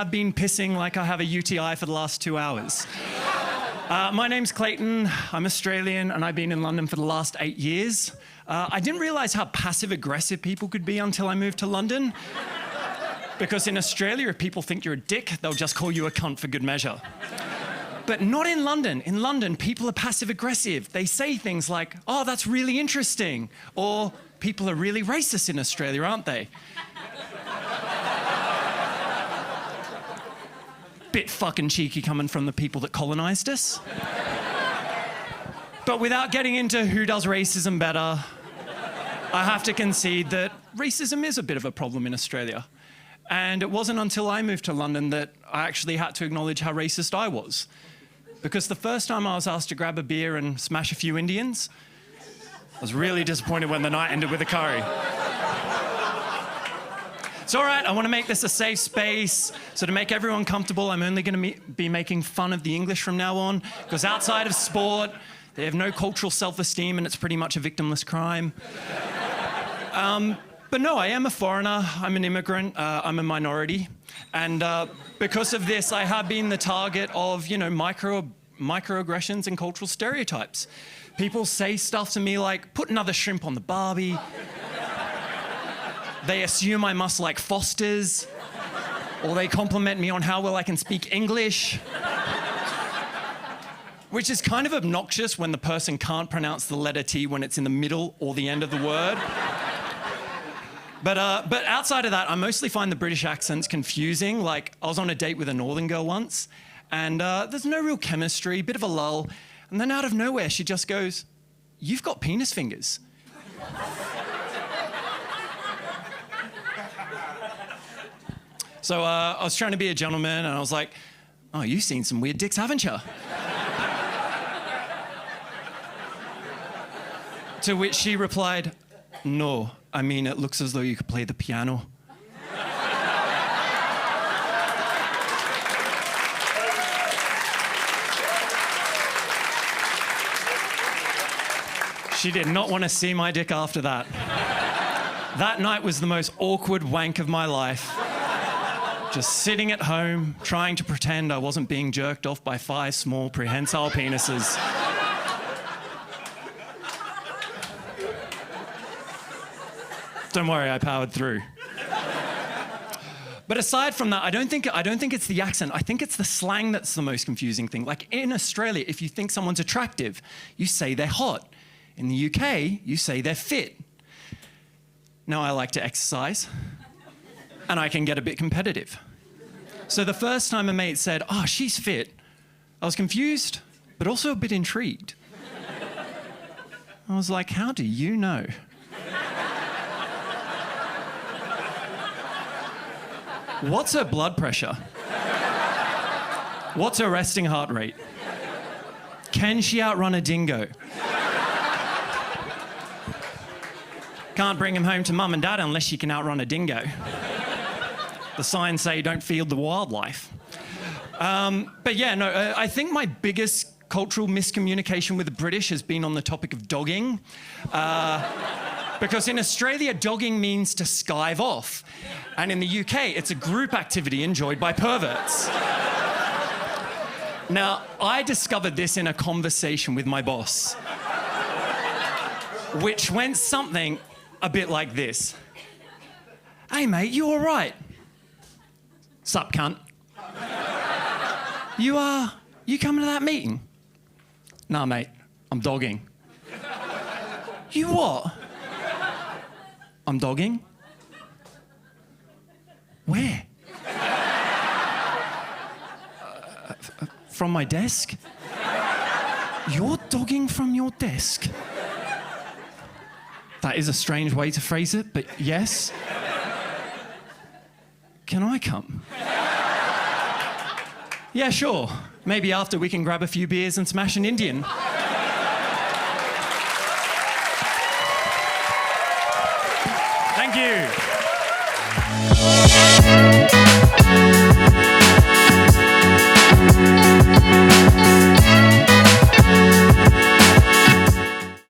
have been pissing like I have a UTI for the last 2 hours. My name's Clayton, I'm Australian, and I've been in London for the last 8 years. I didn't realise how passive-aggressive people could be until I moved to London. Because in Australia, if people think you're a dick, they'll just call you a cunt for good measure. But not in London. In London, people are passive-aggressive. They say things like, oh, that's really interesting. Or, people are really racist in Australia, aren't they? Bit fucking cheeky coming from the people that colonised us. But without getting into who does racism better, I have to concede that racism is a bit of a problem in Australia. And it wasn't until I moved to London that I actually had to acknowledge how racist I was. Because the first time I was asked to grab a beer and smash a few Indians, I was really disappointed when the night ended with a curry. It's all right, I want to make this a safe space. So to make everyone comfortable, I'm only going to be making fun of the English from now on, because outside of sport, they have no cultural self-esteem and it's pretty much a victimless crime. But no, I am a foreigner, I'm an immigrant, I'm a minority. And because of this, I have been the target of, microaggressions and cultural stereotypes. People say stuff to me like, put another shrimp on the barbie. They assume I must like Foster's. Or they compliment me on how well I can speak English. Which is kind of obnoxious when the person can't pronounce the letter T when it's in the middle or the end of the word. But outside of that, I mostly find the British accents confusing. Like, I was on a date with a northern girl once, and there's no real chemistry, bit of a lull. And then out of nowhere, she just goes, "You've got penis fingers." So I was trying to be a gentleman, and I was like, "Oh, you've seen some weird dicks, haven't you?" To which she replied, "No. I mean, it looks as though you could play the piano." She did not want to see my dick after that. That night was the most awkward wank of my life. Just sitting at home, trying to pretend I wasn't being jerked off by 5 small prehensile penises. Don't worry, I powered through. But aside from that, I don't think it's the accent. I think it's the slang that's the most confusing thing. Like in Australia, if you think someone's attractive, you say they're hot. In the UK, you say they're fit. Now I like to exercise, and I can get a bit competitive. So the first time a mate said, "Oh, she's fit," I was confused, but also a bit intrigued. I was like, "How do you know?" What's her blood pressure? What's her resting heart rate? Can she outrun a dingo? Can't bring him home to mum and dad unless she can outrun a dingo. The signs say don't feed the wildlife. But yeah, no, I think my biggest cultural miscommunication with the British has been on the topic of dogging. Because in Australia, dogging means to skive off. And in the UK, it's a group activity enjoyed by perverts. Now, I discovered this in a conversation with my boss, which went something a bit like this. "Hey, mate, you all right?" "Sup, cunt?" You coming to that meeting?" "Nah, mate, I'm dogging." "You what?" "I'm dogging." "Where?" "From my desk." "You're dogging from your desk?" That is a strange way to phrase it, but yes. "Can I come?" "Yeah, sure. Maybe after we can grab a few beers and smash an Indian."